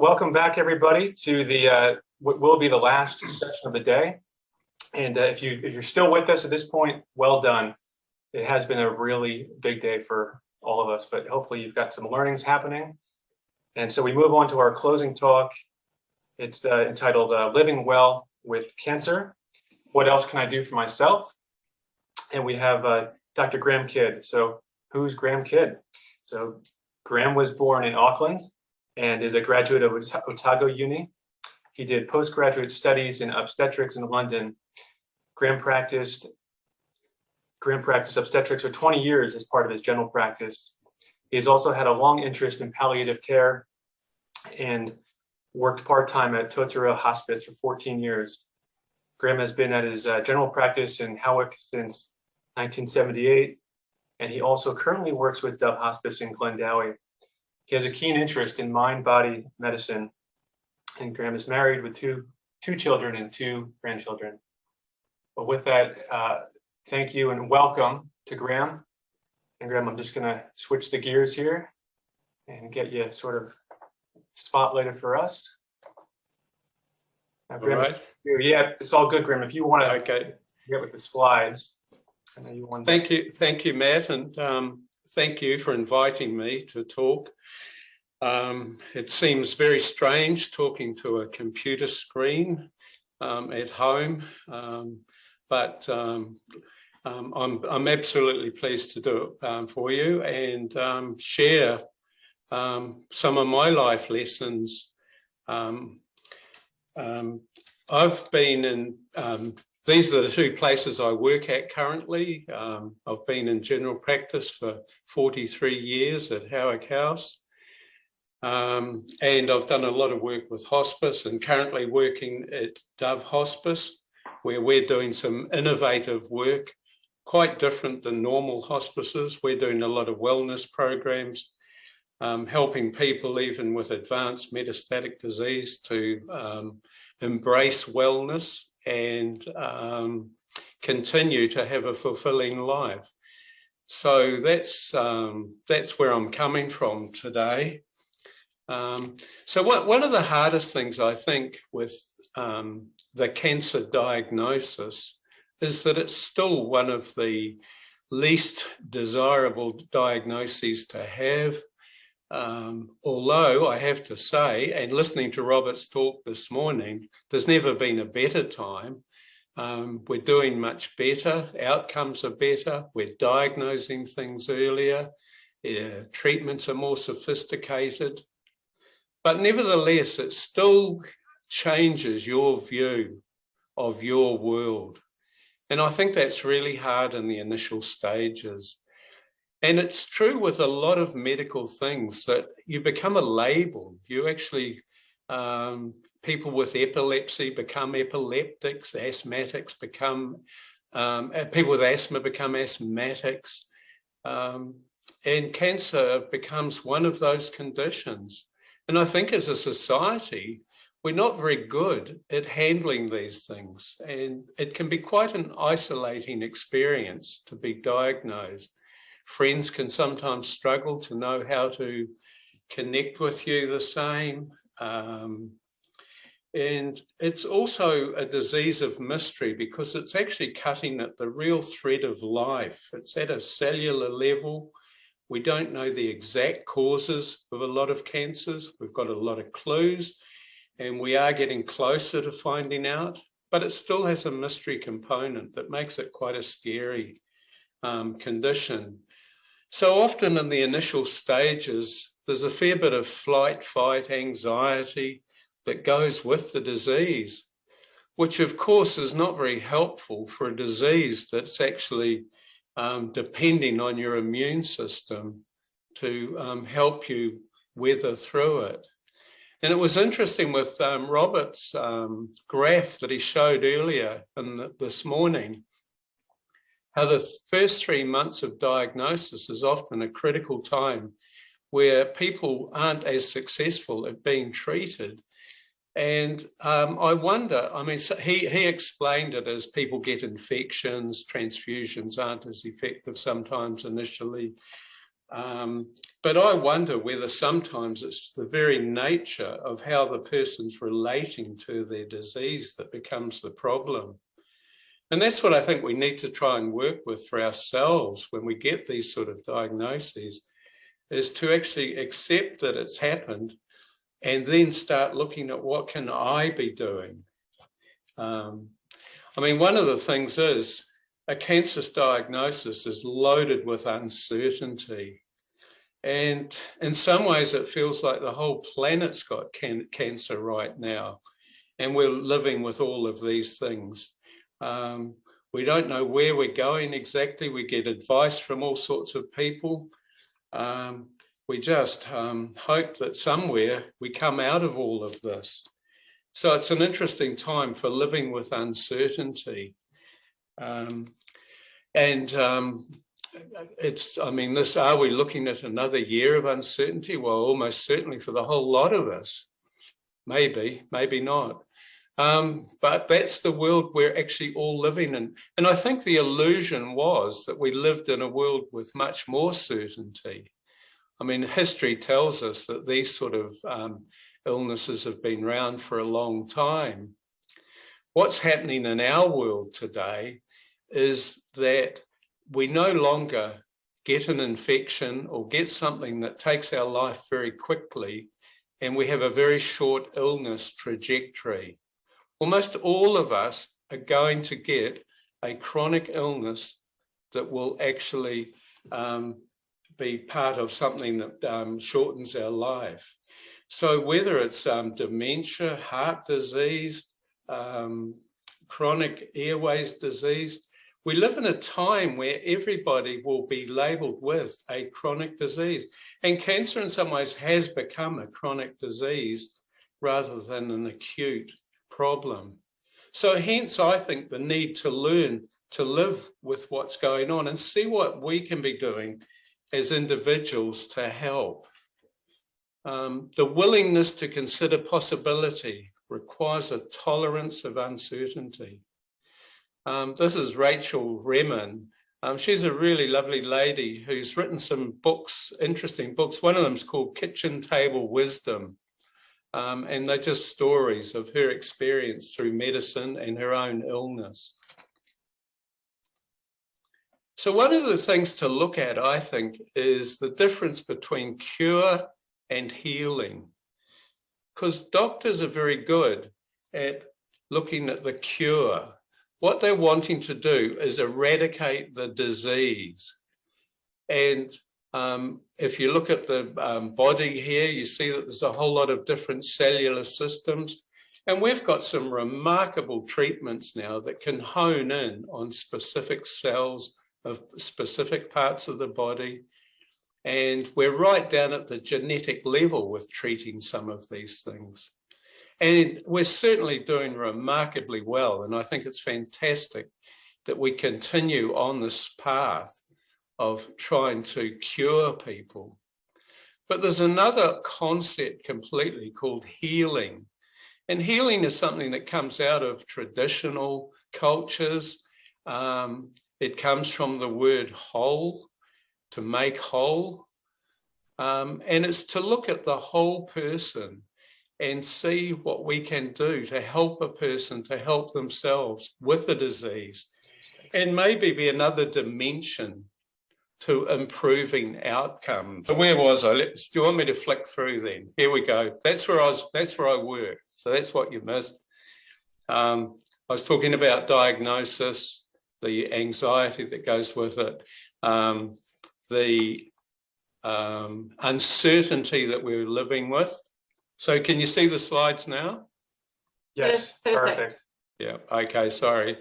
Welcome back, everybody, to the what will be the last session of the day. And if you're still with us at this point, well done. It has been a really big day for all of us, but hopefully you've got some learnings happening. And so we move on to our closing talk. It's entitled Living Well with Cancer. What else can I do for myself? And we have Dr. Graeme Kidd. So who's Graeme Kidd? So Graeme was born in Auckland and is a graduate of Otago Uni. He did postgraduate studies in obstetrics in London. Graeme practiced obstetrics for 20 years as part of his general practice. He's also had a long interest in palliative care and worked part-time at Totara Hospice for 14 years. Graeme has been at his general practice in Howick since 1978, and he also currently works with Dove Hospice in Glendowie. He has a keen interest in mind-body medicine, and Graeme is married with two children and 2 grandchildren. But with that, thank you and welcome to Graeme. And Graeme, I'm just going to switch the gears here and get you sort of spotlighted for us. Now, Graeme, right. Yeah, it's all good, Graeme. If you want to get with the slides. I know you want Thank you, Matt, and thank you for inviting me to talk. It seems very strange talking to a computer screen at home, but I'm absolutely pleased to do it for you and share some of my life lessons. I've been in, these are the 2 places I work at currently. I've been in general practice for 43 years at Howick House. And I've done a lot of work with hospice and currently working at Dove Hospice, where we're doing some innovative work, quite different than normal hospices. We're doing a lot of wellness programs, helping people even with advanced metastatic disease to embrace wellness and continue to have a fulfilling life. So that's where I'm coming from today. So one of the hardest things I think with the cancer diagnosis is that it's still one of the least desirable diagnoses to have. Although I have to say, and listening to Robert's talk this morning, there's never been a better time. We're doing much better, outcomes are better, we're diagnosing things earlier, treatments are more sophisticated. But nevertheless, it still changes your view of your world. And I think that's really hard in the initial stages. And it's true with a lot of medical things that you become a label. You actually, people with epilepsy become epileptics, asthmatics become, people with asthma become asthmatics. And cancer becomes one of those conditions. And I think as a society, we're not very good at handling these things. And it can be quite an isolating experience to be diagnosed. Friends can sometimes struggle to know how to connect with you the same. And it's also a disease of mystery because it's actually cutting at the real thread of life. It's at a cellular level. We don't know the exact causes of a lot of cancers. We've got a lot of clues and we are getting closer to finding out, but it still has a mystery component that makes it quite a scary condition. So often in the initial stages, there's a fair bit of flight, fight, anxiety that goes with the disease, which of course is not very helpful for a disease that's actually depending on your immune system to help you weather through it. And it was interesting with Robert's graph that he showed earlier this morning, how the first 3 months of diagnosis is often a critical time where people aren't as successful at being treated. And I wonder, I mean, so he explained it as people get infections, transfusions aren't as effective sometimes initially. But I wonder whether sometimes it's the very nature of how the person's relating to their disease that becomes the problem. And that's what I think we need to try and work with for ourselves when we get these sort of diagnoses, is to actually accept that it's happened and then start looking at what can I be doing. I mean, one of the things is a cancer diagnosis is loaded with uncertainty. And in some ways, it feels like the whole planet's got cancer right now. And we're living with all of these things. We don't know where we're going exactly. We get advice from all sorts of people. We just hope that somewhere we come out of all of this. So it's an interesting time for living with uncertainty. Are we looking at another year of uncertainty? Well, almost certainly for the whole lot of us. Maybe, maybe not. But that's the world we're actually all living in. And I think the illusion was that we lived in a world with much more certainty. I mean, history tells us that these sort of illnesses have been around for a long time. What's happening in our world today is that we no longer get an infection or get something that takes our life very quickly, and we have a very short illness trajectory. Almost all of us are going to get a chronic illness that will actually be part of something that shortens our life. So whether it's dementia, heart disease, chronic airways disease, we live in a time where everybody will be labelled with a chronic disease. And cancer in some ways has become a chronic disease rather than an acute problem. So hence, I think the need to learn to live with what's going on and see what we can be doing as individuals to help. The willingness to consider possibility requires a tolerance of uncertainty. This is Rachel Remen. She's a really lovely lady who's written some books, interesting books. One of them is called Kitchen Table Wisdom. And they're just stories of her experience through medicine and her own illness. So one of the things to look at, I think, is the difference between cure and healing. Because doctors are very good at looking at the cure. What they're wanting to do is eradicate the disease. And if you look at the body here, you see that there's a whole lot of different cellular systems. And we've got some remarkable treatments now that can hone in on specific cells of specific parts of the body. And we're right down at the genetic level with treating some of these things. And we're certainly doing remarkably well. And I think it's fantastic that we continue on this path of trying to cure people. But there's another concept completely called healing. And healing is something that comes out of traditional cultures. It comes from the word whole, to make whole. And it's to look at the whole person and see what we can do to help a person to help themselves with the disease, and maybe be another dimension to improving outcomes. So where was I? Do you want me to flick through then? Here we go. That's where I work. So that's what you missed. I was talking about diagnosis, the anxiety that goes with it, the uncertainty that we're living with. So can you see the slides now? Yes, perfect. Yeah, okay, sorry.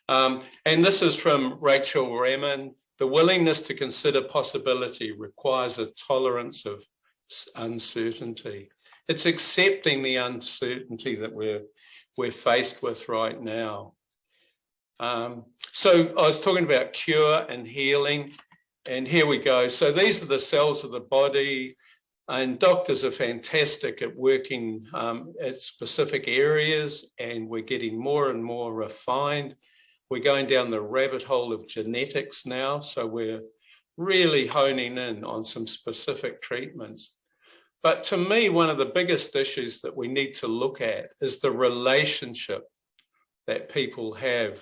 And this is from Rachel Remen. The willingness to consider possibility requires a tolerance of uncertainty. It's accepting the uncertainty that we're faced with right now. So I was talking about cure and healing, and here we go. So these are the cells of the body, and doctors are fantastic at working at specific areas, and we're getting more and more refined. We're going down the rabbit hole of genetics now, so we're really honing in on some specific treatments. But to me, one of the biggest issues that we need to look at is the relationship that people have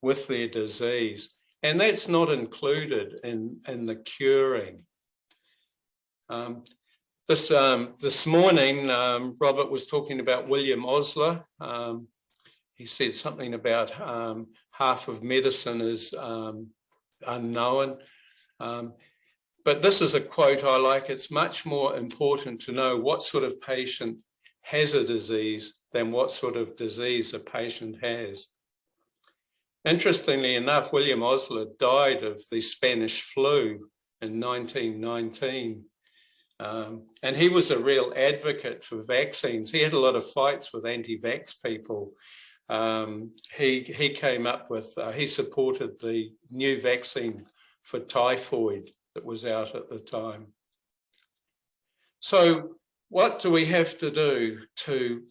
with their disease. And that's not included in the curing. This morning, Robert was talking about William Osler. He said something about half of medicine is unknown. But this is a quote I like. It's much more important to know what sort of patient has a disease than what sort of disease a patient has. Interestingly enough, William Osler died of the Spanish flu in 1919. And he was a real advocate for vaccines. He had a lot of fights with anti-vax people. He came up with, he supported the new vaccine for typhoid that was out at the time. So what do we have to do to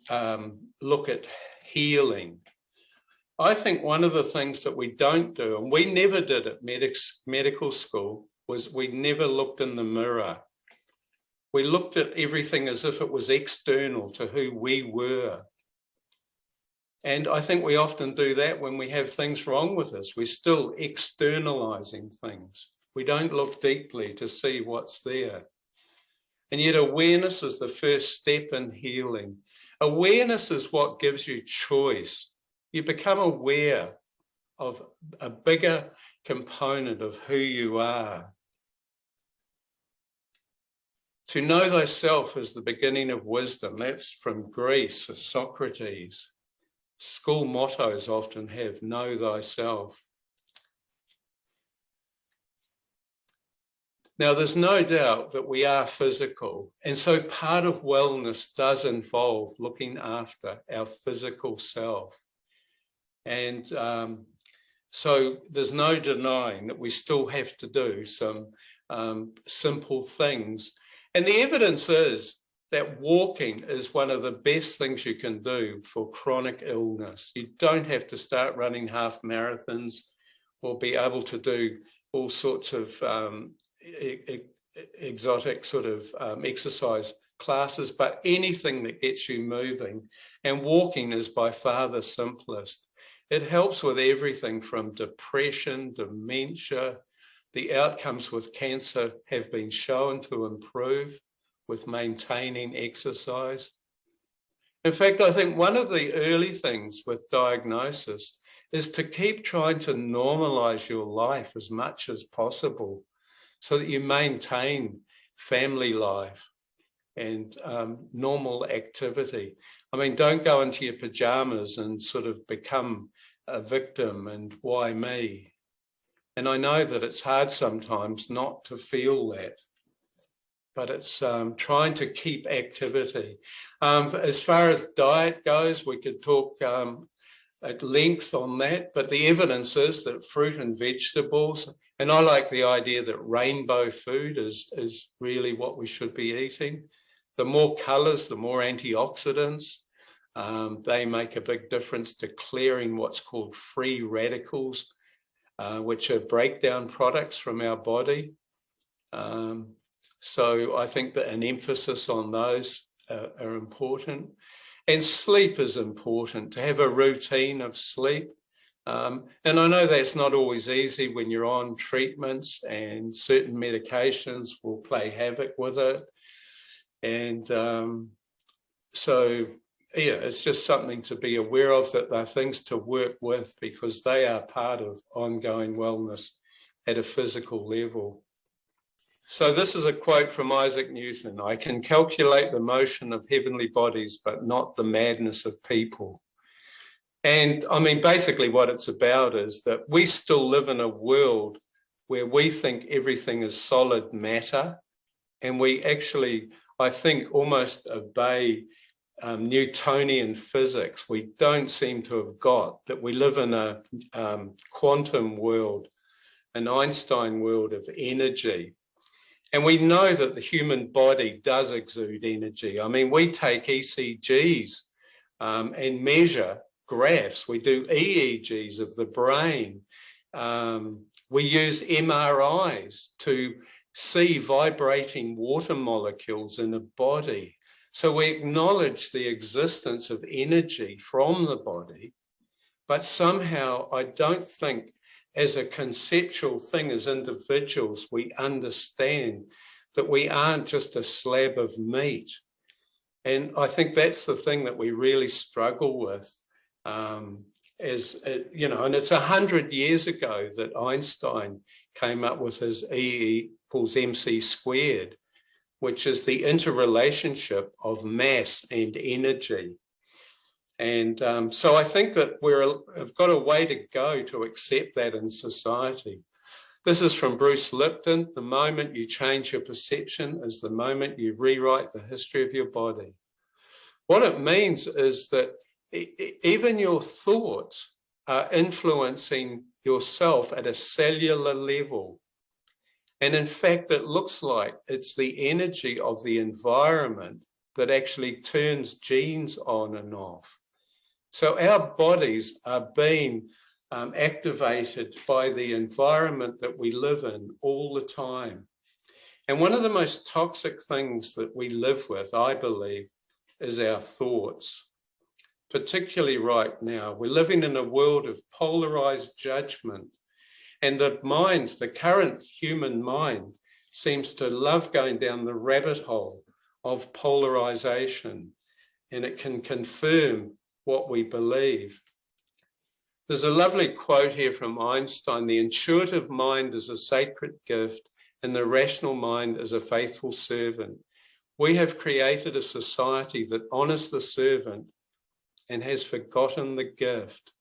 look at healing? I think one of the things that we don't do, and we never did at medical school, was we never looked in the mirror. We looked at everything as if it was external to who we were. And I think we often do that when we have things wrong with us. We're still externalizing things. We don't look deeply to see what's there. And yet awareness is the first step in healing. Awareness is what gives you choice. You become aware of a bigger component of who you are. To know thyself is the beginning of wisdom. That's from Greece, for Socrates. School mottos often have know thyself. Now, there's no doubt that we are physical. And so part of wellness does involve looking after our physical self. And so there's no denying that we still have to do some simple things. And the evidence is that walking is one of the best things you can do for chronic illness. You don't have to start running half marathons or be able to do all sorts of exotic sort of exercise classes, but anything that gets you moving. And walking is by far the simplest. It helps with everything from depression, dementia. The outcomes with cancer have been shown to improve with maintaining exercise. In fact, I think one of the early things with diagnosis is to keep trying to normalize your life as much as possible so that you maintain family life and normal activity. I mean, don't go into your pajamas and sort of become a victim and why me? And I know that it's hard sometimes not to feel that, but it's trying to keep activity. As far as diet goes, we could talk at length on that, but the evidence is that fruit and vegetables, and I like the idea that rainbow food is really what we should be eating. The more colours, the more antioxidants. They make a big difference to clearing what's called free radicals, which are breakdown products from our body. So I think that an emphasis on those are important. And sleep is important, to have a routine of sleep. And I know that's not always easy when you're on treatments, and certain medications will play havoc with it. And so, yeah, it's just something to be aware of, that they're things to work with because they are part of ongoing wellness at a physical level. So this is a quote from Isaac Newton: "I can calculate the motion of heavenly bodies, but not the madness of people." And I mean, basically what it's about is that we still live in a world where we think everything is solid matter. And we actually, I think, almost obey Newtonian physics. We don't seem to have got that we live in a quantum world, an Einstein world of energy. And we know that the human body does exude energy. I mean, we take ECGs and measure graphs. We do EEGs of the brain. We use MRIs to see vibrating water molecules in a body. So we acknowledge the existence of energy from the body, but somehow I don't think as a conceptual thing as individuals, we understand that we aren't just a slab of meat. And I think that's the thing that we really struggle with. And it's 100 years ago that Einstein came up with his E=mc², which is the interrelationship of mass and energy. And so I think that we've got a way to go to accept that in society. This is from Bruce Lipton. The moment you change your perception is the moment you rewrite the history of your body. What it means is that even your thoughts are influencing yourself at a cellular level. And in fact, it looks like it's the energy of the environment that actually turns genes on and off. So our bodies are being activated by the environment that we live in all the time. And one of the most toxic things that we live with, I believe, is our thoughts. Particularly right now, we're living in a world of polarized judgment. And the mind, the current human mind, seems to love going down the rabbit hole of polarization, and it can confirm what we believe. There's a lovely quote here from Einstein: the intuitive mind is a sacred gift, and the rational mind is a faithful servant. We have created a society that honors the servant and has forgotten the gift.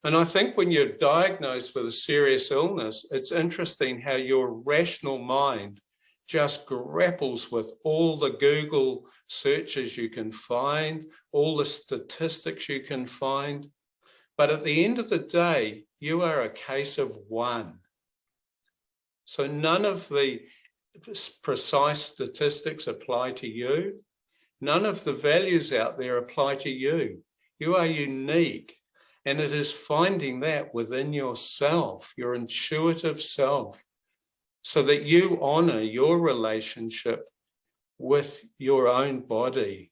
And I think when you're diagnosed with a serious illness, it's interesting how your rational mind just grapples with all the Google searches you can find, all the statistics you can find. But at the end of the day, you are a case of one. So none of the precise statistics apply to you. None of the values out there apply to you. You are unique. And it is finding that within yourself, your intuitive self, so that you honor your relationship with your own body.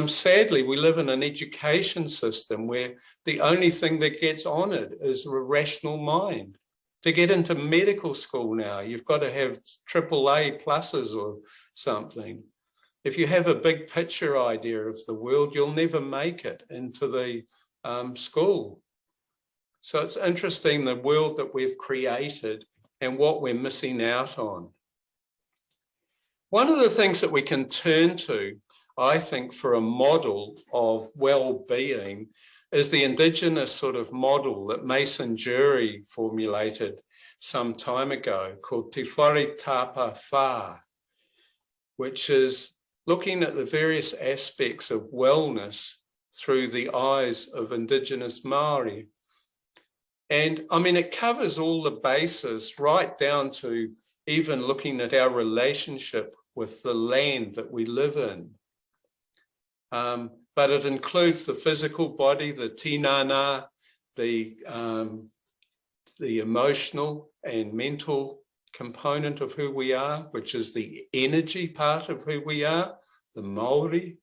Sadly, we live in an education system where the only thing that gets honored is a rational mind. To get into medical school now, you've got to have AAA pluses or something. If you have a big picture idea of the world, you'll never make it into the school. So it's interesting, the world that we've created and what we're missing out on. One of the things that we can turn to, I think, for a model of well-being is the Indigenous sort of model that Mason Jury formulated some time ago, called Te Whare Tapa Whā, which is looking at the various aspects of wellness through the eyes of Indigenous Māori. And I mean, it covers all the bases, right down to even looking at our relationship with the land that we live in. But it includes the physical body, the tinana, the emotional and mental component of who we are, which is the energy part of who we are, the Māori,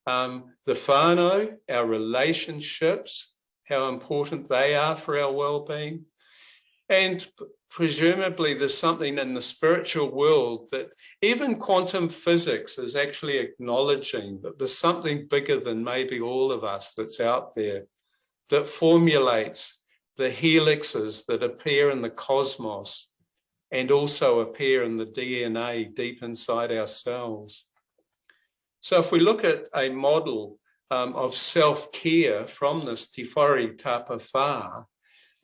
the whānau, our relationships, how important they are for our well-being. And presumably there's something in the spiritual world that even quantum physics is actually acknowledging that there's something bigger than maybe all of us that's out there that formulates the helixes that appear in the cosmos and also appear in the DNA deep inside our cells. So if we look at a model of self-care from this Te Whare Tapa Whā,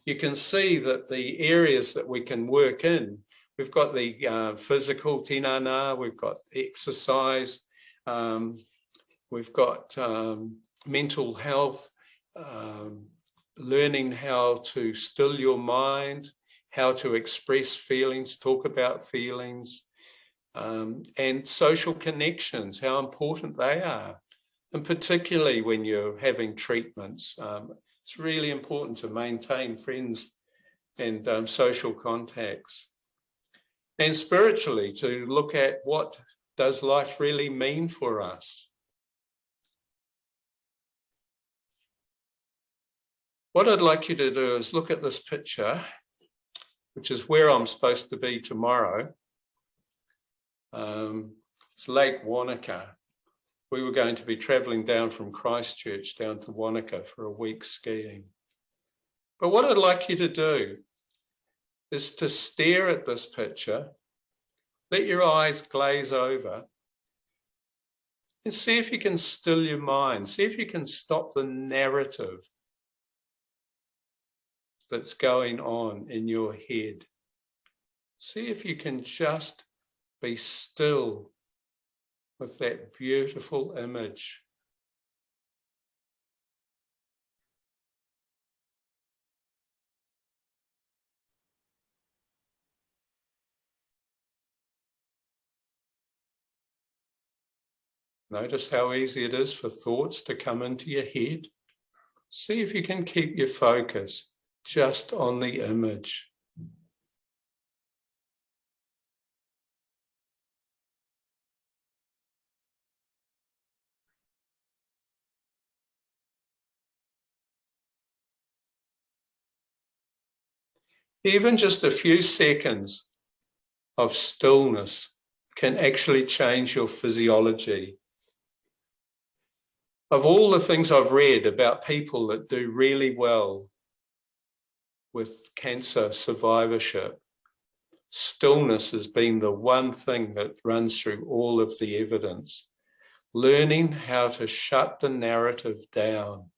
you can see that the areas that we can work in, we've got the physical tinana, we've got exercise, we've got mental health, learning how to still your mind, how to express feelings, talk about feelings, and social connections, how important they are. And particularly when you're having treatments, it's really important to maintain friends and social contacts. And spiritually, to look at what does life really mean for us. What I'd like you to do is look at this picture, which is where I'm supposed to be tomorrow. It's Lake Wanaka. We were going to be travelling down from Christchurch down to Wanaka for a week skiing. But what I'd like you to do is to stare at this picture, let your eyes glaze over, and see if you can still your mind, see if you can stop the narrative that's going on in your head. See if you can just be still with that beautiful image. Notice how easy it is for thoughts to come into your head. See if you can keep your focus just on the image. Even just a few seconds of stillness can actually change your physiology. Of all the things I've read about people that do really well with cancer survivorship, stillness has been the one thing that runs through all of the evidence. Learning how to shut the narrative down.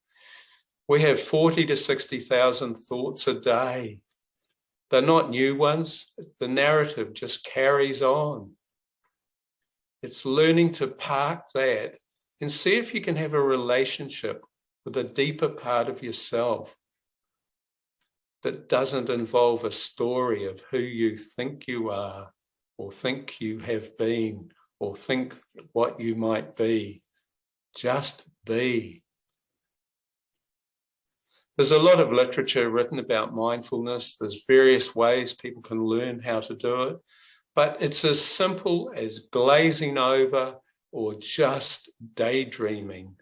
We have 40 to 60,000 thoughts a day. They're not new ones. The narrative just carries on. It's learning to park that and see if you can have a relationship with a deeper part of yourself that doesn't involve a story of who you think you are, or think you have been, or think what you might be. Just be. There's a lot of literature written about mindfulness. There's various ways people can learn how to do it, but it's as simple as glazing over or just daydreaming,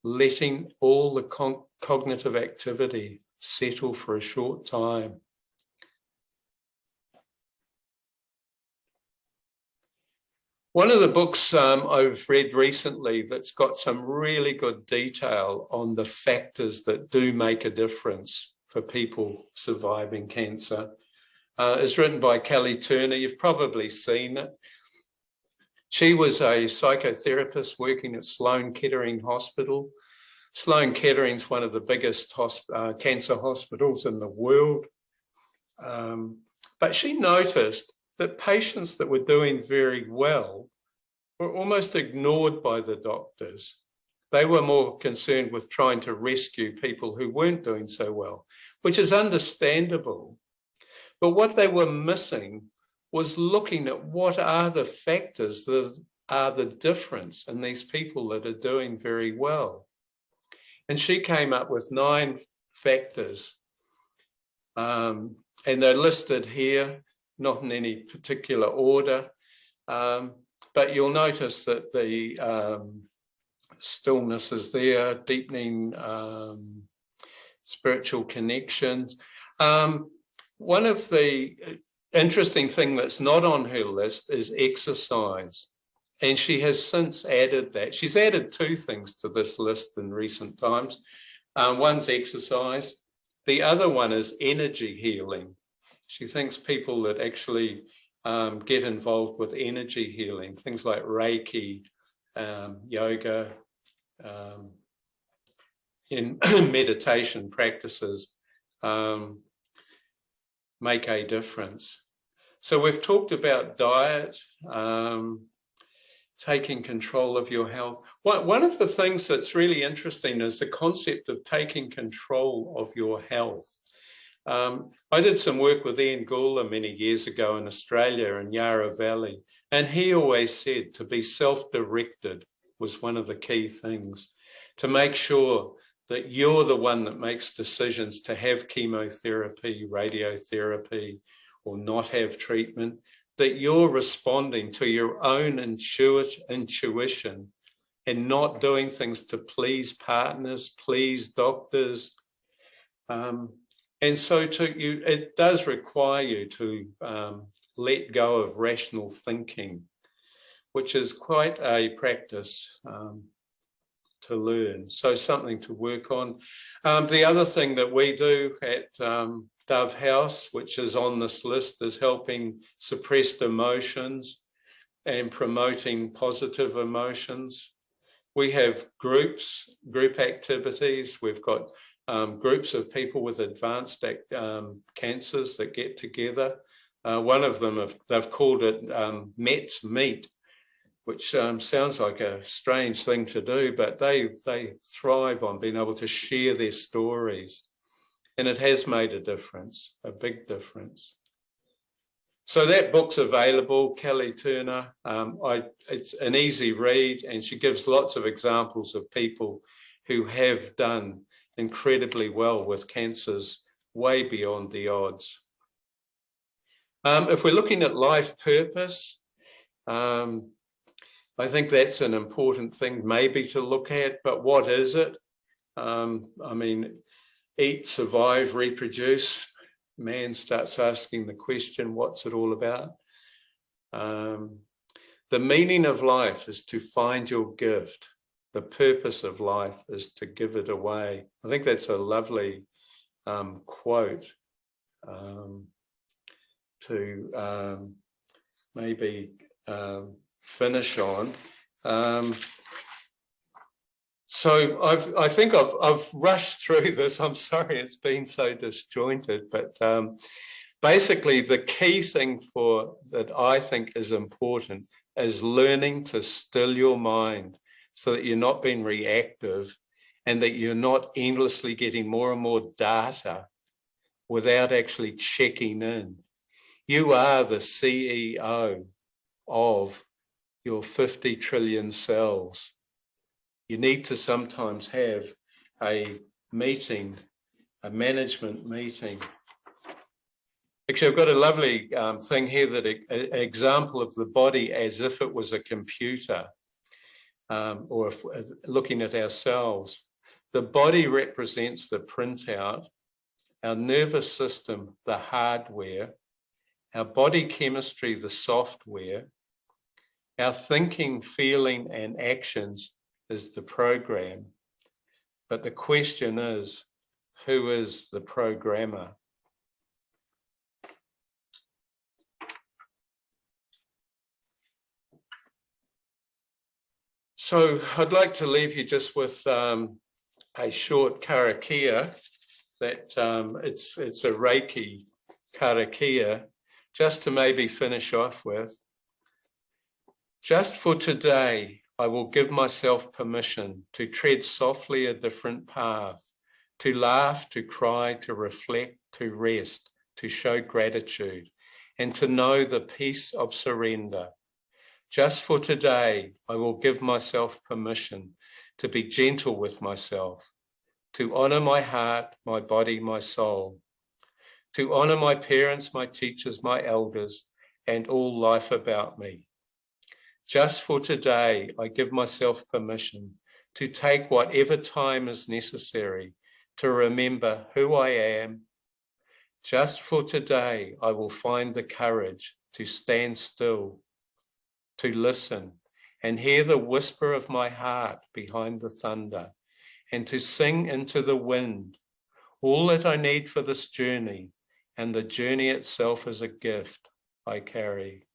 letting all the cognitive activity settle for a short time. One of the books I've read recently that's got some really good detail on the factors that do make a difference for people surviving cancer is written by Kelly Turner. You've probably seen it. She was a psychotherapist working at Sloan Kettering Hospital. Sloan Kettering is one of the biggest cancer hospitals in the world. But she noticed that patients that were doing very well were almost ignored by the doctors. They were more concerned with trying to rescue people who weren't doing so well, which is understandable. But what they were missing was looking at what are the factors that are the difference in these people that are doing very well. And she came up with 9 factors. And they're listed here, not in any particular order. But you'll notice that the stillness is there, deepening spiritual connections. One of the interesting things that's not on her list is exercise. And she has since added that. She's added 2 things to this list in recent times. One's exercise. The other one is energy healing. She thinks people that actually get involved with energy healing, things like Reiki, yoga, in meditation practices, make a difference. So we've talked about diet, taking control of your health. One of the things that's really interesting is the concept of taking control of your health. I did some work with Ian Goulding many years ago in Australia in Yarra Valley, and he always said to be self-directed was one of the key things, to make sure that you're the one that makes decisions to have chemotherapy, radiotherapy, or not have treatment, that you're responding to your own intuition and not doing things to please partners, please doctors. And so it does require you to let go of rational thinking, which is quite a practice to learn. So something to work on. The other thing that we do at Dove House, which is on this list, is helping suppressed emotions and promoting positive emotions. We have group activities. We've got groups of people with advanced cancers that get together. One of them, they've called it Mets Meet, which sounds like a strange thing to do, but they thrive on being able to share their stories. And it has made a difference, a big difference. So that book's available, Kelly Turner. It's an easy read, and she gives lots of examples of people who have done incredibly well with cancers way beyond the odds. If we're looking at life purpose, I think that's an important thing maybe to look at, but what is it? I mean, eat, survive, reproduce. Man starts asking the question, what's it all about? The meaning of life is to find your gift. The purpose of life is to give it away. I think that's a lovely quote to maybe finish on. So I think I've rushed through this. I'm sorry it's been so disjointed, but basically the key thing that I think is important is learning to still your mind so that you're not being reactive and that you're not endlessly getting more and more data without actually checking in. You are the CEO of your 50 trillion cells. You need to sometimes have a meeting, a management meeting. Actually, I've got a lovely thing here, that an example of the body as if it was a computer, or looking at ourselves. The body represents the printout, our nervous system, the hardware, our body chemistry, the software, our thinking, feeling, and actions is the program. But the question is, who is the programmer? So I'd like to leave you just with a short karakia that it's a Reiki karakia, just to maybe finish off with. Just for today, I will give myself permission to tread softly a different path, to laugh, to cry, to reflect, to rest, to show gratitude, and to know the peace of surrender. Just for today, I will give myself permission to be gentle with myself, to honor my heart, my body, my soul, to honor my parents, my teachers, my elders, and all life about me. Just for today, I give myself permission to take whatever time is necessary to remember who I am. Just for today, I will find the courage to stand still, to listen and hear the whisper of my heart behind the thunder, and to sing into the wind all that I need for this journey, and the journey itself is a gift I carry.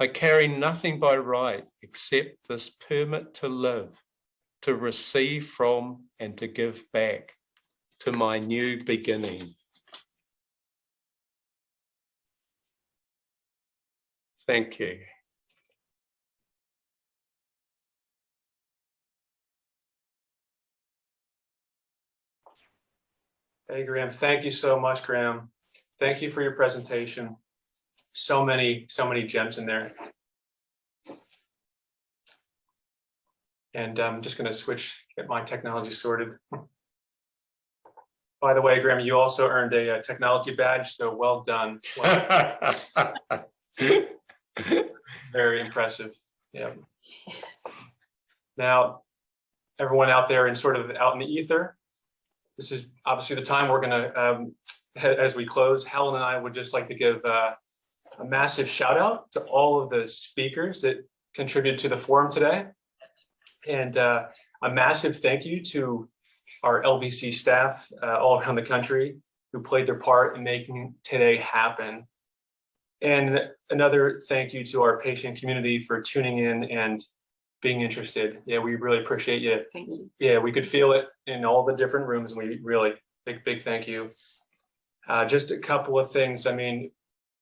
I carry nothing by right except this permit to live, to receive from and to give back to my new beginning. Thank you. Hey, Graeme. Thank you so much, Graeme. Thank you for your presentation. So many gems in there. And I'm just going to get my technology sorted. By the way, Graeme, you also earned a technology badge, so well done. Very impressive. Yeah. Now, everyone out there and sort of out in the ether, this is obviously the time we're going to, as we close, Helen and I would just like to give a massive shout out to all of the speakers that contributed to the forum today. And a massive thank you to our LBC staff all around the country who played their part in making today happen. And another thank you to our patient community for tuning in and being interested. Yeah, we really appreciate you. Thank you. Yeah, we could feel it in all the different rooms. We really, big thank you. Just a couple of things. I mean,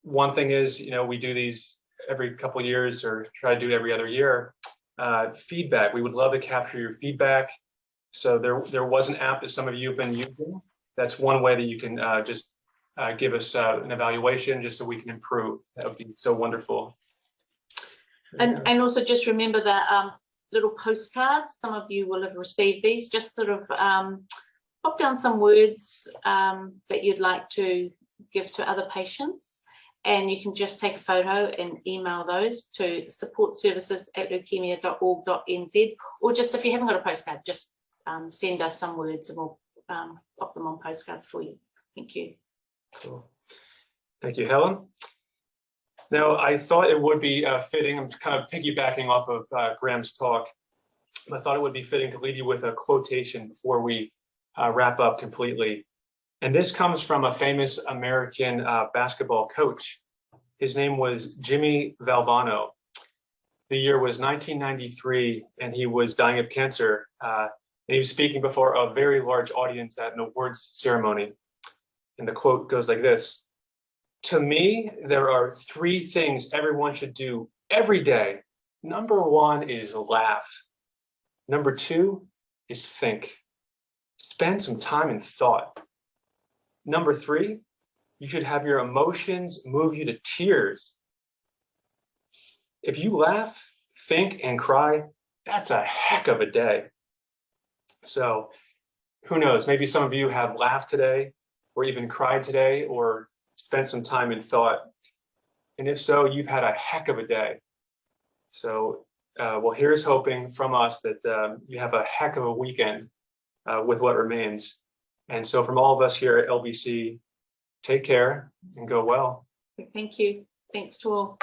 one thing is, we do these every couple of years or try to do it every other year. Feedback, we would love to capture your feedback. So there was an app that some of you have been using. That's one way that you can just give us an evaluation just so we can improve. That would be so wonderful. And also just remember that little postcards, some of you will have received these, just sort of pop down some words that you'd like to give to other patients. And you can just take a photo and email those to supportservices@leukemia.org.nz, or just if you haven't got a postcard, just send us some words and we'll pop them on postcards for you. Thank you. Cool. Thank you, Helen. Now, I thought it would be fitting, I'm kind of piggybacking off of Graeme's talk, I thought it would be fitting to leave you with a quotation before we wrap up completely. And this comes from a famous American basketball coach. His name was Jimmy Valvano. The year was 1993, and he was dying of cancer. And he was speaking before a very large audience at an awards ceremony. And the quote goes like this: "To me, there are three things everyone should do every day. Number one is laugh. Number two is think. Spend some time in thought. Number three, you should have your emotions move you to tears. If you laugh, think, and cry, that's a heck of a day." So who knows, maybe some of you have laughed today, or even cried today, or spent some time in thought. And if so, you've had a heck of a day. So, well, here's hoping from us that you have a heck of a weekend with what remains. And so from all of us here at LBC, take care and go well. Thank you. Thanks to all.